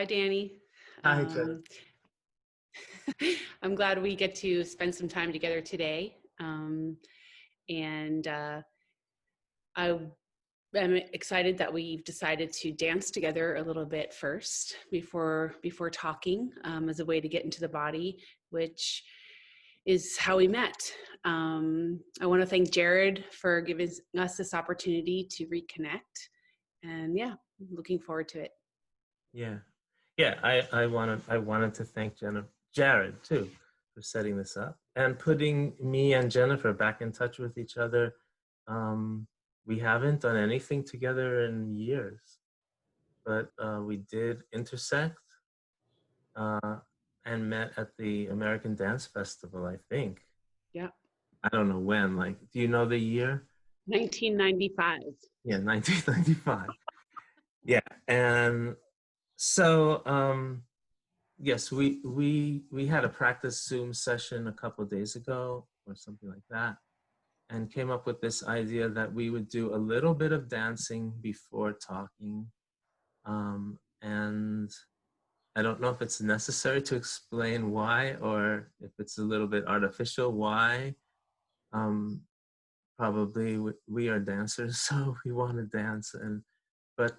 Hi, Danny. Hi, Jen. I'm glad we get to spend some time together today. And I am excited that we've decided to dance together a little bit first before talking, as a way to get into the body, which is how we met. I want to thank Jared for giving us this opportunity to reconnect. And yeah, looking forward to it. Yeah, I wanted to thank Jared too, for setting this up and putting me and Jennifer back in touch with each other. We haven't done anything together in years, but we did intersect and met at the American Dance Festival, I think. Yeah. I don't know when. Like, do you know the year? 1995. Yeah, 1995. Yeah, and so. Yes, we had a practice Zoom session a couple of days ago or something like that, and came up with this idea that we would do a little bit of dancing before talking. And I don't know if it's necessary to explain why, or if it's a little bit artificial why. Um, Probably we are dancers, so we want to dance, but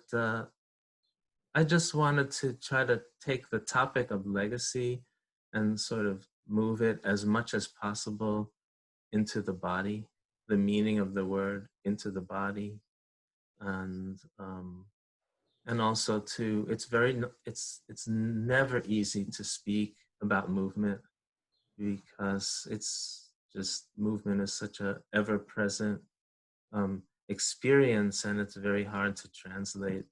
I just wanted to try to take the topic of legacy and sort of move it as much as possible into the body, the meaning of the word into the body, and also to it's never easy to speak about movement because it's just movement is such a ever present experience, and it's very hard to translate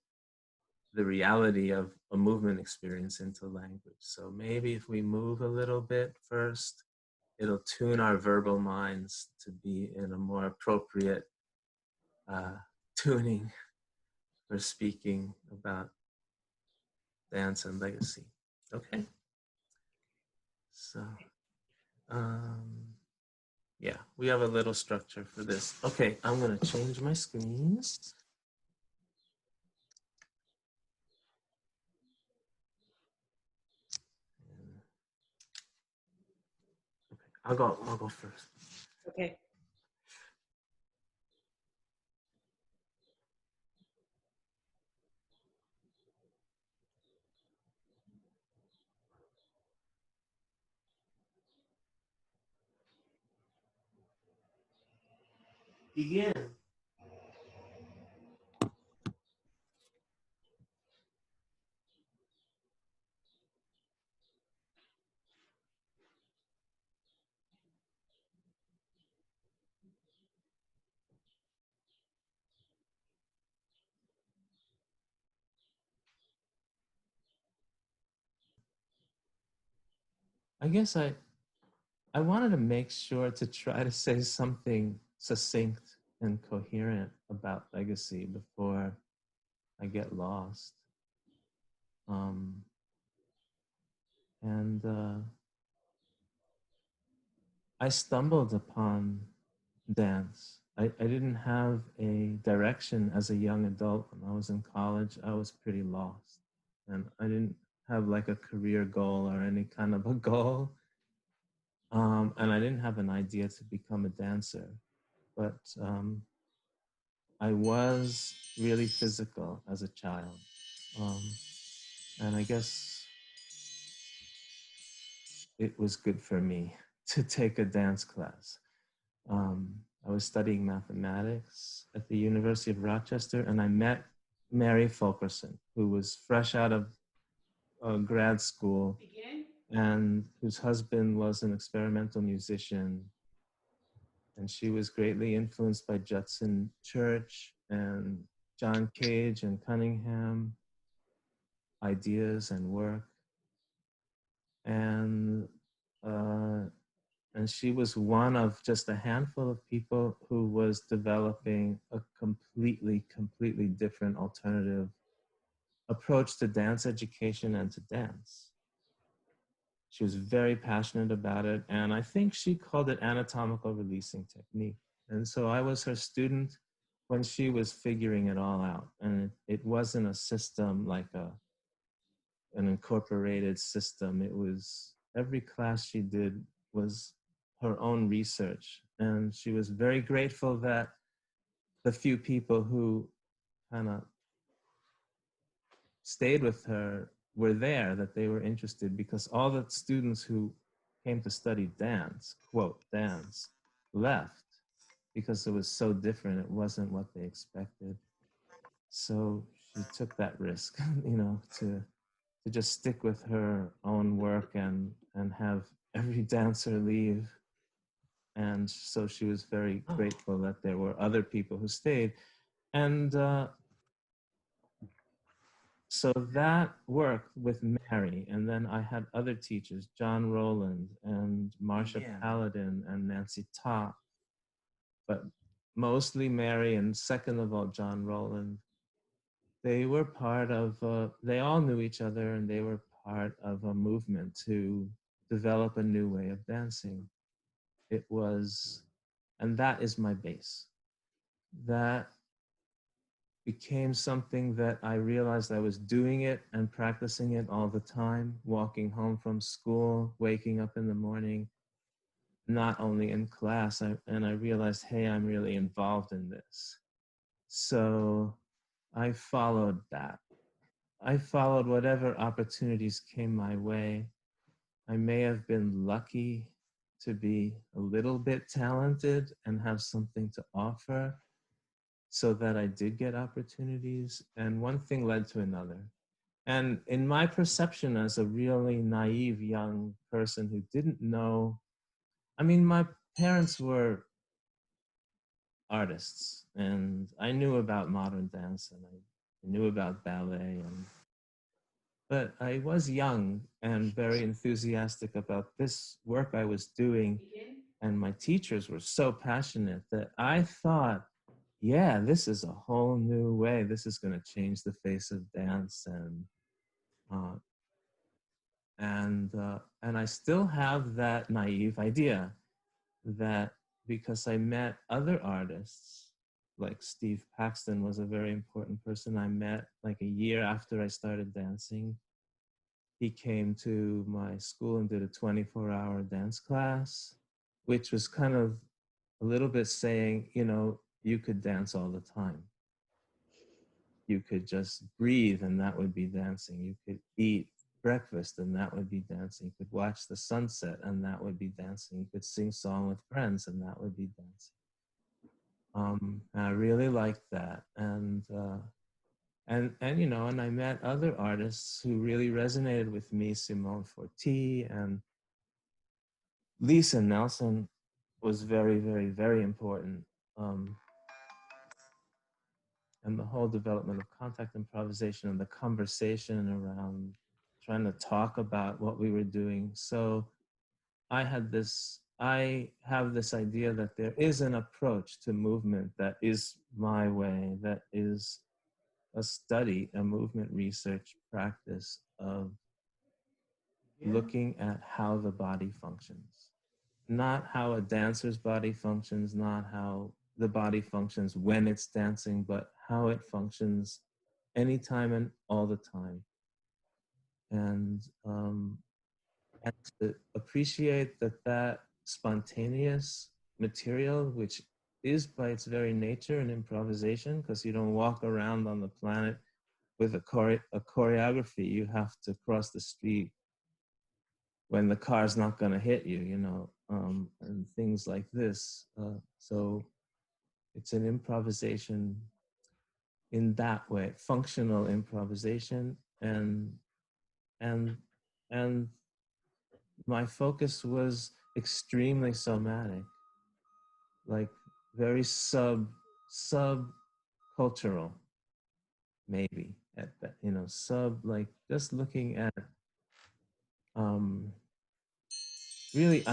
the reality of a movement experience into language. So maybe if we move a little bit first, it'll tune our verbal minds to be in a more appropriate tuning for speaking about dance and legacy. Okay. So, yeah, we have a little structure for this. Okay, I'm gonna change my screens. Okay, I'll go first. Okay. Begin. I guess I wanted to make sure to try to say something succinct and coherent about legacy before I get lost. And I stumbled upon dance. I didn't have a direction as a young adult. When I was in college, I was pretty lost. And I didn't have like a career goal or any kind of a goal. And I didn't have an idea to become a dancer. But I was really physical as a child. And I guess it was good for me to take a dance class. I was studying mathematics at the University of Rochester, and I met Mary Fulkerson, who was fresh out of grad school and whose husband was an experimental musician. And she was greatly influenced by Judson Church and John Cage and Cunningham ideas and work. And she was one of just a handful of people who was developing a completely different alternative approach to dance education and to dance. She was very passionate about it, and I think she called it anatomical releasing technique. And so I was her student when she was figuring it all out. And it wasn't a system like an incorporated system. It was every class she did was her own research, and she was very grateful that the few people who kind of stayed with her were there, that they were interested, because all the students who came to study dance, quote, dance, left because it was so different. It wasn't what they expected. So she took that risk, you know, to just stick with her own work and have every dancer leave. And so she was very grateful that there were other people who stayed. And so that worked with Mary. And then I had other teachers, John Rolland and Marcia Paladin and Nancy Topp, but mostly Mary, and second of all, John Rolland. They were part of, they all knew each other, and they were part of a movement to develop a new way of dancing. It was, and that is my base. That became something that I realized I was doing it and practicing it all the time, walking home from school, waking up in the morning, not only in class. And I realized, hey, I'm really involved in this. So I followed that. I followed whatever opportunities came my way. I may have been lucky to be a little bit talented and have something to offer, so that I did get opportunities, and one thing led to another. And in my perception as a really naive young person who didn't know, I mean, my parents were artists, and I knew about modern dance, and I knew about ballet, but I was young and very enthusiastic about this work I was doing, and my teachers were so passionate that I thought, yeah, this is a whole new way. This is going to change the face of dance, uh, and I still have that naive idea that because I met other artists, like Steve Paxton was a very important person I met like a year after I started dancing. He came to my school and did a 24-hour dance class, which was kind of a little bit saying, you know, you could dance all the time. You could just breathe and that would be dancing. You could eat breakfast and that would be dancing. You could watch the sunset and that would be dancing. You could sing song with friends and that would be dancing. And I really liked that. And you know, and I met other artists who really resonated with me. Simone Forti and Lisa Nelson was very, very, very important. And the whole development of contact improvisation and the conversation around trying to talk about what we were doing. So I have this idea that there is an approach to movement that is my way, that is a study, a movement research practice of looking at how the body functions. Not how a dancer's body functions, not how the body functions when it's dancing, but how it functions anytime and all the time. And to appreciate that spontaneous material, which is by its very nature an improvisation, because you don't walk around on the planet with a choreography. You have to cross the street when the car's not going to hit you, you know, and things like this. So it's an improvisation in that way, functional improvisation, and and and my focus was extremely somatic, like very sub cultural, maybe at that, you know, sub, like just looking at um really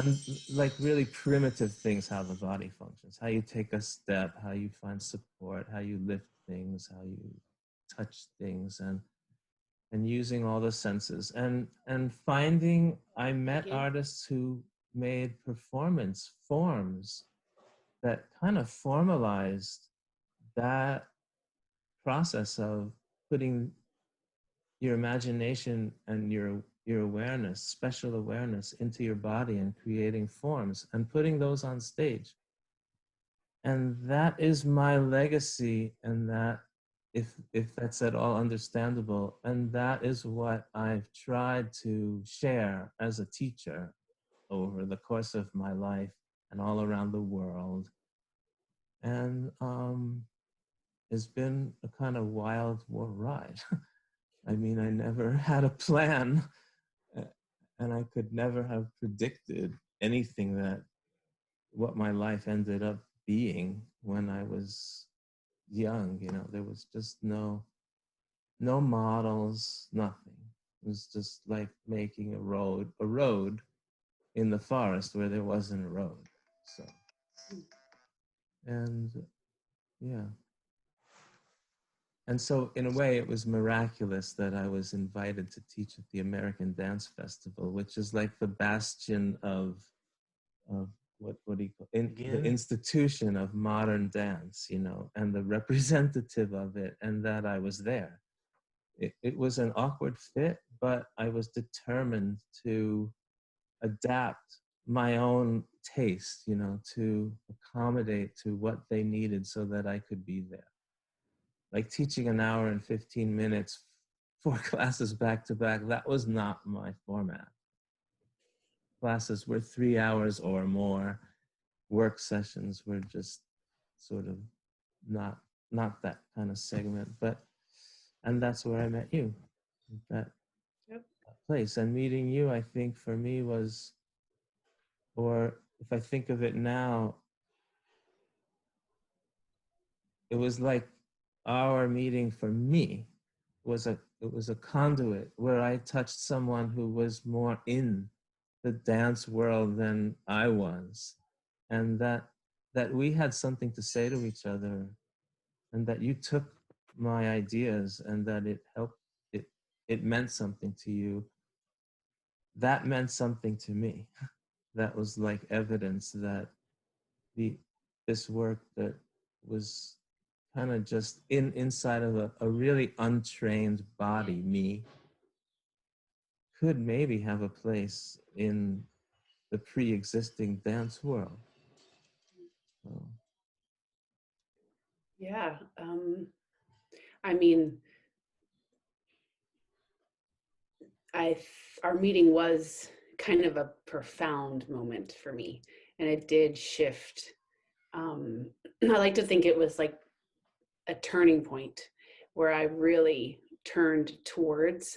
like really primitive things, how the body functions, how you take a step, how you find support, how you lift things, how you touch things, and using all the senses, and finding, I met artists who made performance forms that kind of formalized that process of putting your imagination and your awareness, special awareness into your body and creating forms and putting those on stage. And that is my legacy, and that if that's at all understandable, and that is what I've tried to share as a teacher over the course of my life and all around the world. And it's been a kind of wild ride. I mean, I never had a plan, and I could never have predicted anything that what my life ended up being when I was young. You know, there was just no models, nothing. It was just like making a road in the forest where there wasn't a road. So, and yeah. And so, in a way, it was miraculous that I was invited to teach at the American Dance Festival, which is like the bastion of what do you call the institution of modern dance, you know, and the representative of it, and that I was there. It was an awkward fit, but I was determined to adapt my own taste, you know, to accommodate to what they needed so that I could be there. Like teaching an hour and 15 minutes, 4 classes back to back, that was not my format. Classes were 3 hours or more. Work sessions were just sort of not that kind of segment. But and that's where I met you, that place. And meeting you, I think for me was, or if I think of it now, it was like our meeting for me was it was a conduit where I touched someone who was more in the dance world than I was, and that we had something to say to each other, and that you took my ideas, and that it helped, it meant something to you. That meant something to me. That was like evidence that this work that was kind of just inside of a really untrained body, me, could maybe have a place in the pre-existing dance world. So. Yeah. I mean, our meeting was kind of a profound moment for me, and it did shift. I like to think it was like a turning point where I really turned towards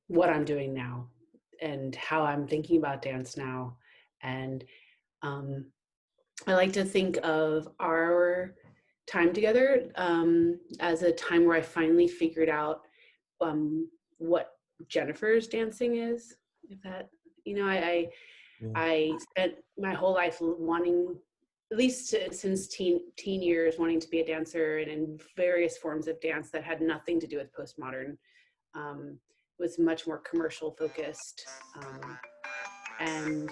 what I'm doing now and how I'm thinking about dance now. And I like to think of our time together as a time where I finally figured out what Jennifer's dancing is. If that, you know, I spent my whole life wanting, at least since teen years, wanting to be a dancer, and in various forms of dance that had nothing to do with postmodern. Was much more commercial focused, and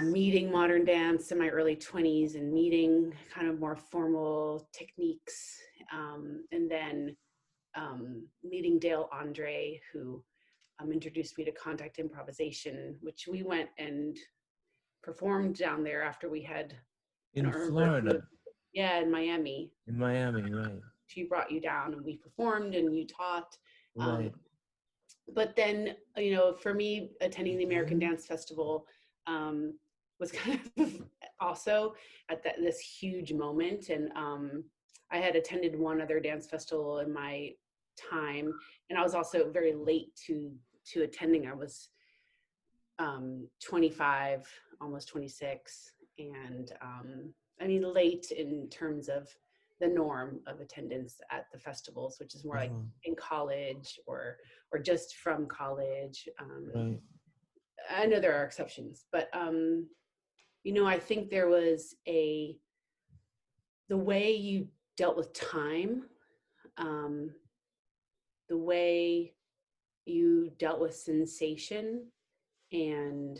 meeting modern dance in my early 20s and meeting kind of more formal techniques, and then meeting Dale Andre, who introduced me to Contact Improvisation, which we went and performed down there after we had, In Florida. Yeah, in Miami. In Miami, right. She brought you down and we performed and you taught. Right. But then, you know, for me, attending the American Dance Festival was kind of also at this huge moment. And I had attended one other dance festival in my time, and I was also very late to attending. I was 25, almost 26, and I mean late in terms of the norm of attendance at the festivals, which is more like in college or just from college. Right. I know there are exceptions, but you know, I think there was the way you dealt with time, the way you dealt with sensation, and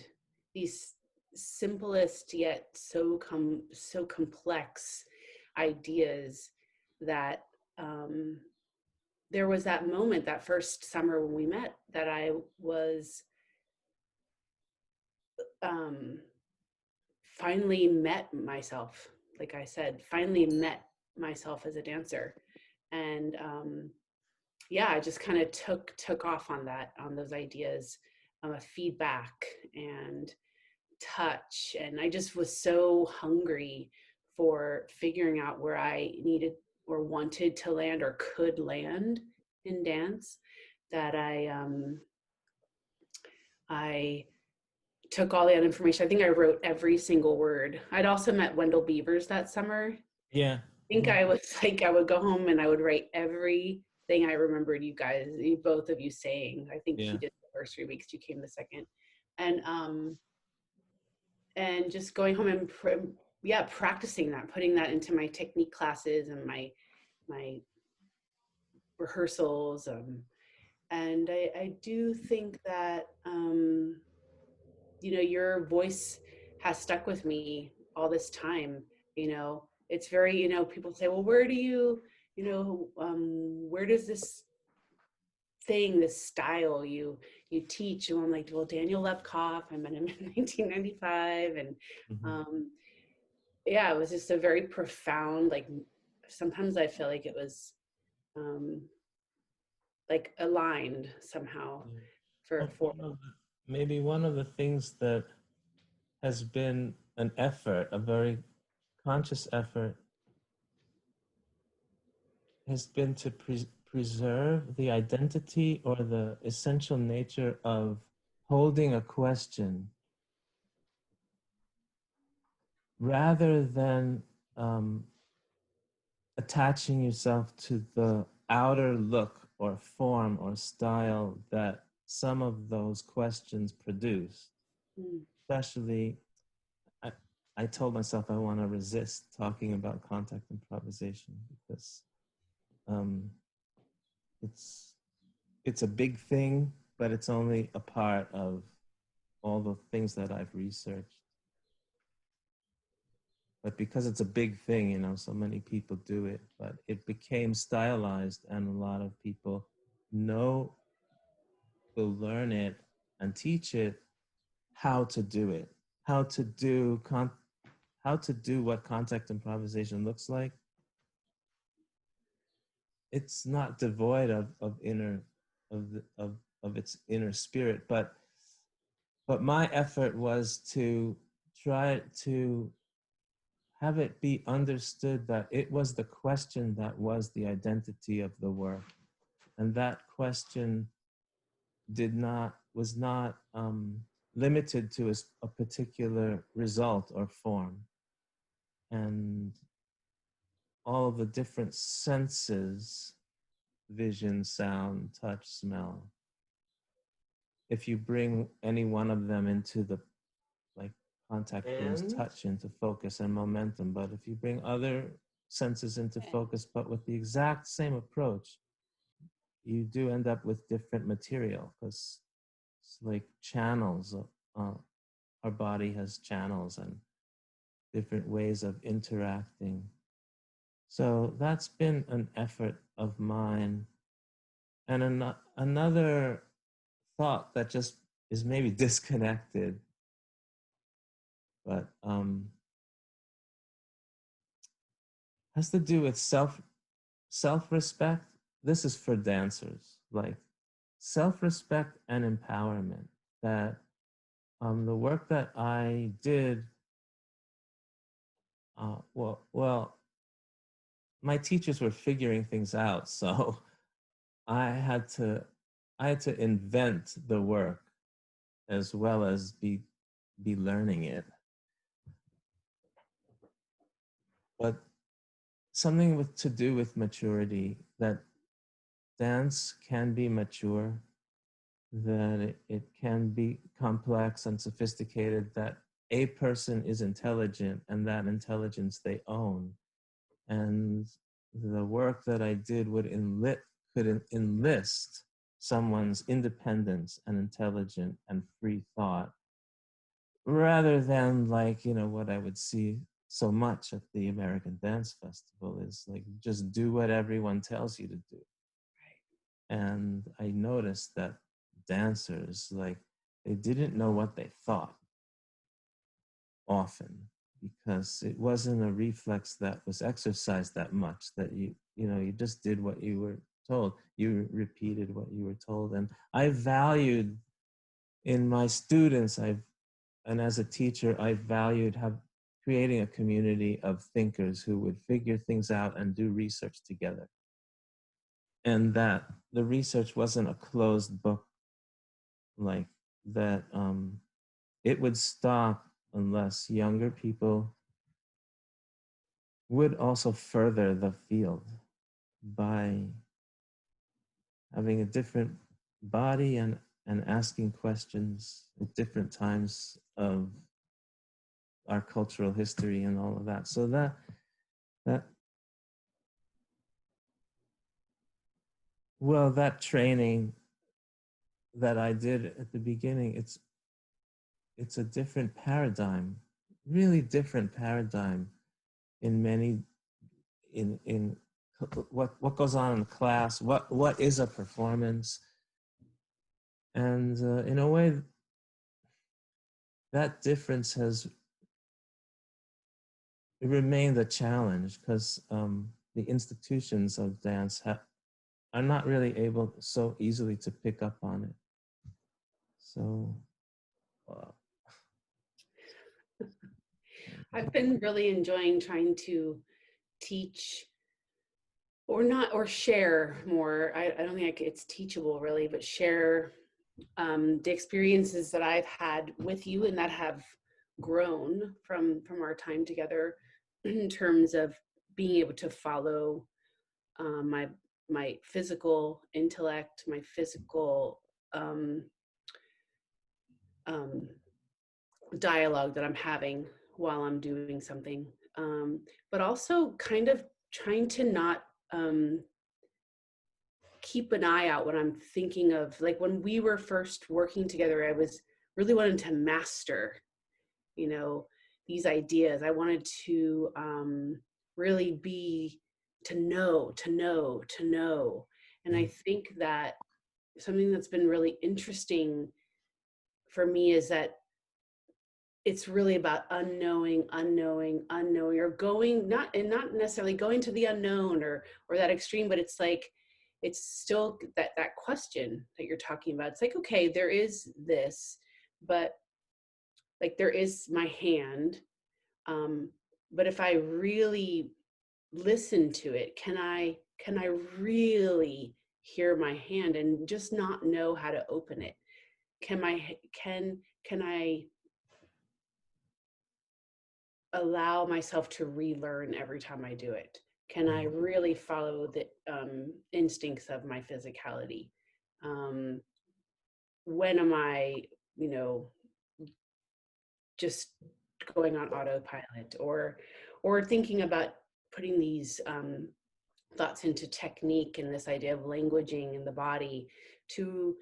these simplest yet so complex ideas that there was that moment that first summer when we met that I was um, finally met myself. Like I said, finally met myself as a dancer. And yeah, I just kind of took off on that, on those ideas of feedback and touch. And I just was so hungry for figuring out where I needed or wanted to land or could land in dance, that I took all that information. I think I wrote every single word. I'd also met Wendell Beavers that summer. Yeah. I think I was like, I would go home and I would write everything I remembered you guys, both of you saying. I think he Yeah. did the first 3 weeks, you came the second. And just going home and yeah, practicing that, putting that into my technique classes and my rehearsals. And I do think that your voice has stuck with me all this time. It's very, people say, well, where do where does this thing, this style you teach? And I'm like, well, Daniel Lepkoff, I met him in 1995. And Mm-hmm. yeah, it was just a very profound, like, sometimes I feel like it was um like aligned somehow Yeah. for Well, for maybe one of the things that has been an effort, a very conscious effort, has been to preserve the identity or the essential nature of holding a question rather than attaching yourself to the outer look or form or style that some of those questions produce. Mm. Especially, I, I told myself I want to resist talking about contact improvisation because um, it's it's a big thing, but it's only a part of all the things that I've researched. But because it's a big thing, so many people do it, but it became stylized, and a lot of people know, will learn it and teach it how to do it, how to do what contact improvisation looks like. It's not devoid of inner of its inner spirit, but my effort was to try to have it be understood that it was the question that was the identity of the work, and that question was not limited to a particular result or form, and all of the different senses, vision, sound, touch, smell, if you bring any one of them into the, like, contact brings touch into focus and momentum, but if you bring other senses into focus but with the exact same approach, you do end up with different material, because it's like channels. Our body has channels and different ways of interacting. So that's been an effort of mine. And another thought that just is maybe disconnected, but has to do with self-respect. This is for dancers, like self-respect and empowerment. That the work that I did, well, my teachers were figuring things out, so I had to invent the work as well as be learning it. But something to do with maturity, that dance can be mature, that it can be complex and sophisticated, that a person is intelligent and that intelligence they own. And the work that I did could enlist someone's independence and intelligent and free thought, rather than, like, what I would see so much at the American Dance Festival is, like, just do what everyone tells you to do. And I noticed that dancers, like, they didn't know what they thought often, because it wasn't a reflex that was exercised that much, that you just did what you were told. You repeated what you were told. And I valued in my students, and as a teacher, I valued creating a community of thinkers who would figure things out and do research together. And that the research wasn't a closed book, like that. It would stop unless younger people would also further the field by having a different body and asking questions at different times of our cultural history and all of that. So that well, that training that I did at the beginning, it's a different paradigm, really different paradigm in many in what goes on in class, what is a performance, and in a way, that difference has remained a challenge, because the institutions of dance are not really able so easily to pick up on it. So uh, I've been really enjoying trying to teach or share more. I don't think it's teachable really, but share the experiences that I've had with you and that have grown from our time together in terms of being able to follow my physical intellect, my physical um, dialogue that I'm having while I'm doing something, but also kind of trying to not keep an eye out when I'm thinking of, like, when we were first working together, I was really wanting to master, you know, these ideas. I wanted to really be to know. And I think that something that's been really interesting for me is that it's really about unknowing, or going, not necessarily going to the unknown or that extreme, but it's like, it's still that question that you're talking about. It's like, okay, there is this, but like there is my hand, but if I really listen to it, can I really hear my hand and just not know how to open it? Can I allow myself to relearn every time I do it? Can I really follow the instincts of my physicality? Um, when am I, you know, just going on autopilot, or thinking about putting these thoughts into technique and this idea of languaging in the body to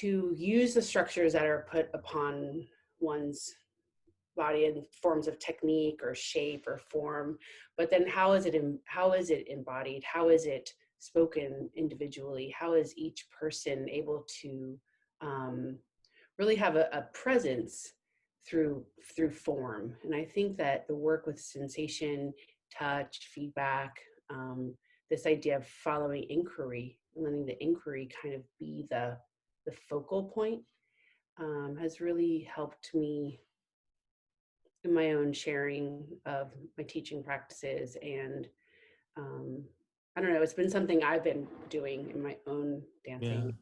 use the structures that are put upon one's body in forms of technique or shape or form, but then how is it embodied? How is it spoken individually? How is each person able to really have a presence through form? And I think that the work with sensation, touch, feedback, this idea of following inquiry and letting the inquiry kind of be the focal point, has really helped me in my own sharing of my teaching practices. And I don't know, it's been something I've been doing in my own yeah, dancing.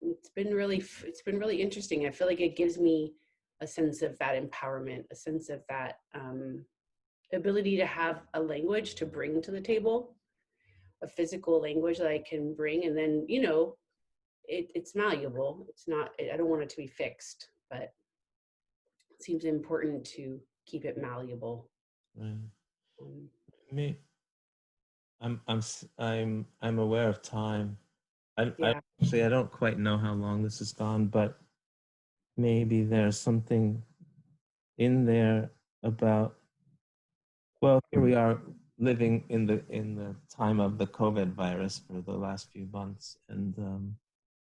It's been really interesting. I feel like it gives me a sense of that empowerment, a sense of that ability to have a language to bring to the table, a physical language that I can bring, and then, it's malleable. It's not, I don't want it to be fixed, but it seems important to keep it malleable. right. Um, Me, I'm aware of time. I yeah. actually, I don't quite know how long this has gone, but maybe there's something in there about, well, here we are. living in the time of the COVID virus for the last few months, and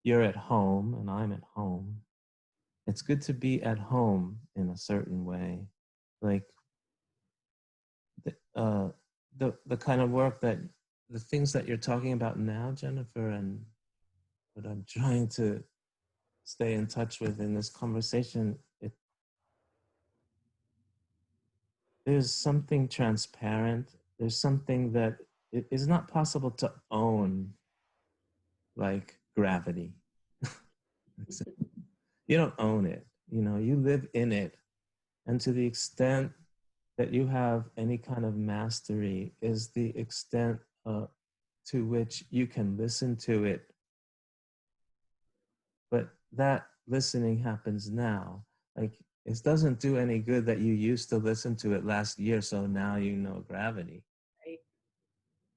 you're at home and I'm at home. It's good to be at home in a certain way, like the the kind of work that the things that you're talking about now, Jennifer, and what I'm trying to stay in touch with in this conversation. There's something transparent. There's something that it is not possible to own, like gravity. You don't own it. You know, you live in it. And to the extent that you have any kind of mastery is the extent to which you can listen to it. But that listening happens now. Like, it doesn't do any good that you used to listen to it last year, so now you know gravity. Right.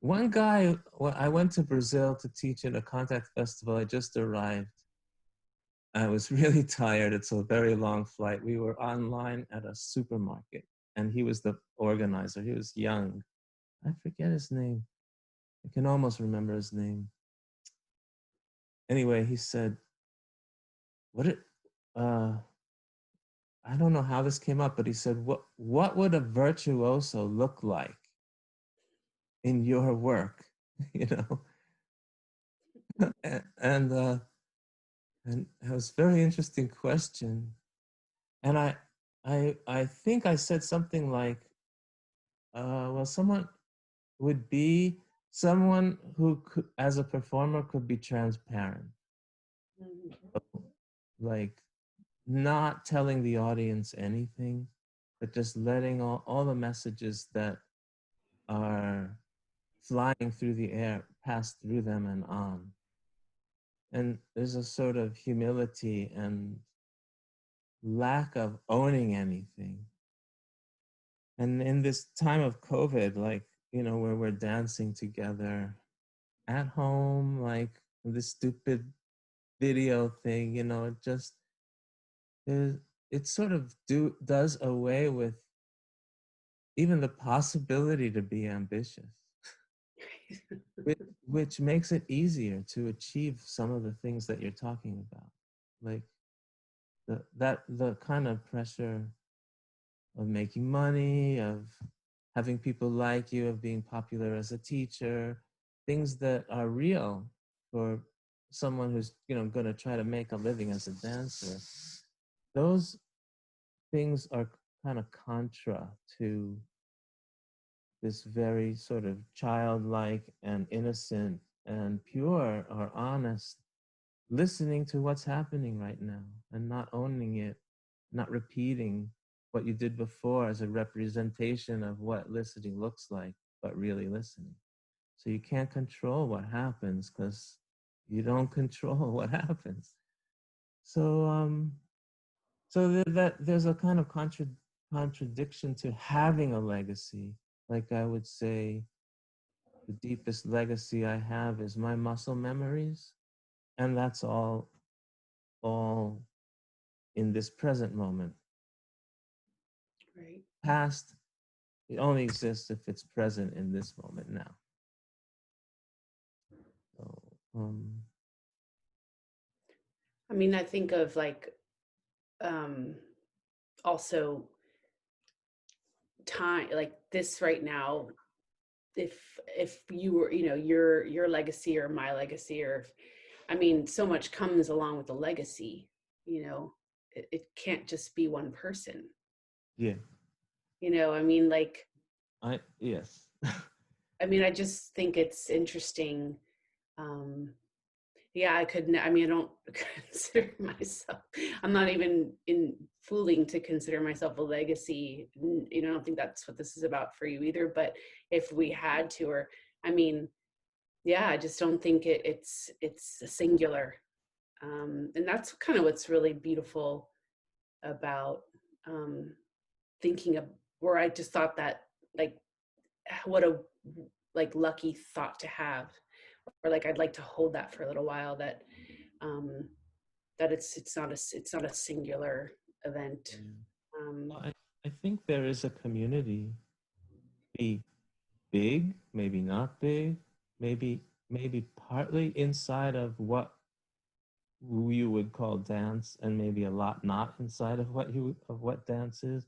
One guy, well, I went to Brazil to teach at a Contact festival. I just arrived. I was really tired. It's a very long flight. We were online at a supermarket, and he was the organizer. He was young. I forget his name. I can almost remember his name. Anyway, he said, "What it? I don't know how this came up, but he said, what would a virtuoso look like in your work?" You know, and it was a very interesting question. And I think I said something like, well, someone would be someone who could, as a performer, could be transparent, like not telling the audience anything, but just letting all the messages that are flying through the air pass through them and on. And there's a sort of humility and lack of owning anything. And in this time of COVID, like, you know, where we're dancing together at home, like this stupid video thing, you know, it just it sort of does away with even the possibility to be ambitious, which makes it easier to achieve some of the things that you're talking about, like the kind of pressure of making money, of having people like you, of being popular as a teacher, things that are real for someone who's, you know, going to try to make a living as a dancer. Those things are kind of contra to this very sort of childlike and innocent and pure or honest listening to what's happening right now and not owning it, not repeating what you did before as a representation of what listening looks like, but really listening. So you can't control what happens because you don't control what happens. So that there's a kind of contradiction to having a legacy. Like, I would say the deepest legacy I have is my muscle memories, and that's all in this present moment. Right. Past, it only exists if it's present in this moment now. So, I mean, I think of like um also time, like this right now, if you were, you know, your legacy or my legacy, or if, I mean, so much comes along with the legacy, you know, it can't just be one person, yeah, you know, I mean, like, yes. I mean, I just think it's interesting. um yeah, I couldn't, I mean, I don't consider myself, I'm not even in fooling to consider myself a legacy, you know, I don't think that's what this is about for you either, but if we had to, or, I mean, yeah, I just don't think it's a singular. And that's kind of what's really beautiful about thinking of, where I just thought that, like, what a, like, lucky thought to have, or like I'd like to hold that for a little while, that um that it's not a singular event. Yeah. um Well, I think there is a community fee big, maybe not big, maybe partly inside of what you would call dance, and maybe a lot not inside of what dance is,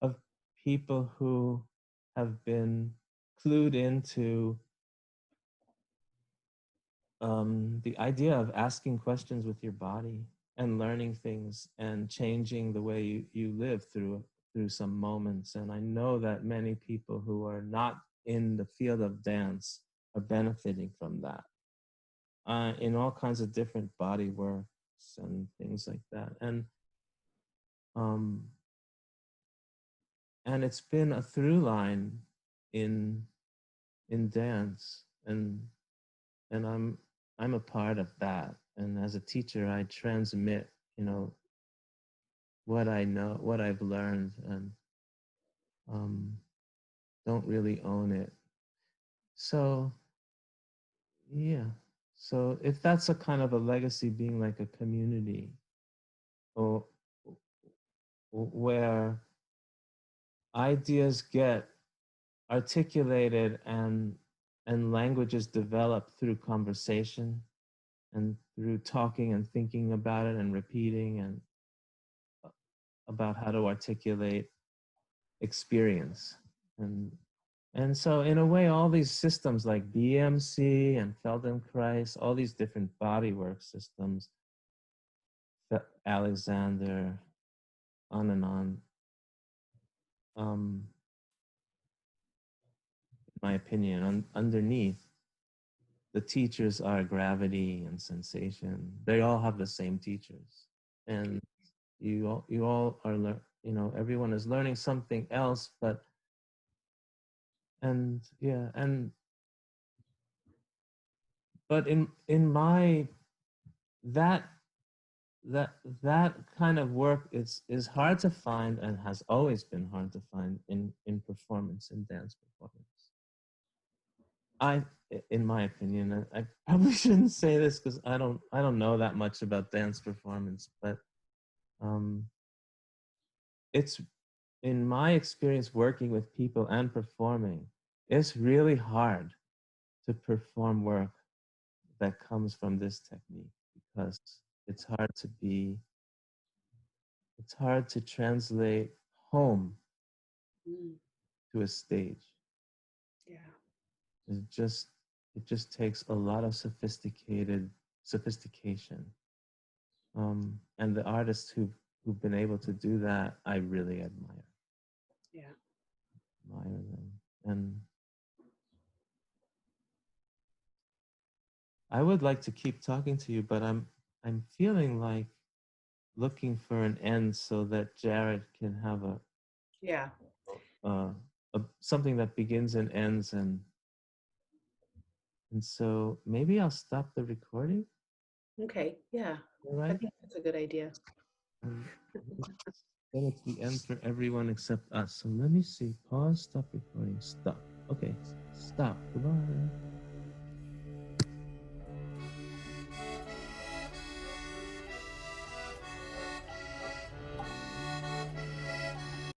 of people who have been clued into the idea of asking questions with your body and learning things and changing the way you live through some moments. And I know that many people who are not in the field of dance are benefiting from that in all kinds of different body works and things like that. Um, and it's been a through line in dance, and I'm a part of that. And as a teacher, I transmit, what I know, what I've learned, and don't really own it. So yeah. So if that's a kind of a legacy, being like a community, or where ideas get articulated and languages develop through conversation and through talking and thinking about it and repeating and about how to articulate experience. And so in a way, all these systems like BMC and Feldenkrais, all these different bodywork systems, Alexander, on and on, in my opinion, underneath, the teachers are gravity and sensation. They all have the same teachers. And you all are, everyone is learning something else, but but in my that that kind of work is hard to find, and has always been hard to find in performance, in dance performance. In my opinion, I probably shouldn't say this because I don't know that much about dance performance, but it's, in my experience working with people and performing, it's really hard to perform work that comes from this technique, because it's hard to translate home to a stage. Yeah. It just takes a lot of sophistication. And the artists who've been able to do that, I really admire. Yeah. Admire them. And I would like to keep talking to you, but I'm feeling like looking for an end so that Jared can have something that begins and ends, and so maybe I'll stop the recording. Okay. Yeah. All I right. think that's a good idea. Then it's the end for everyone except us. So let me see. Pause. Stop recording. Stop. Okay. Stop. Goodbye.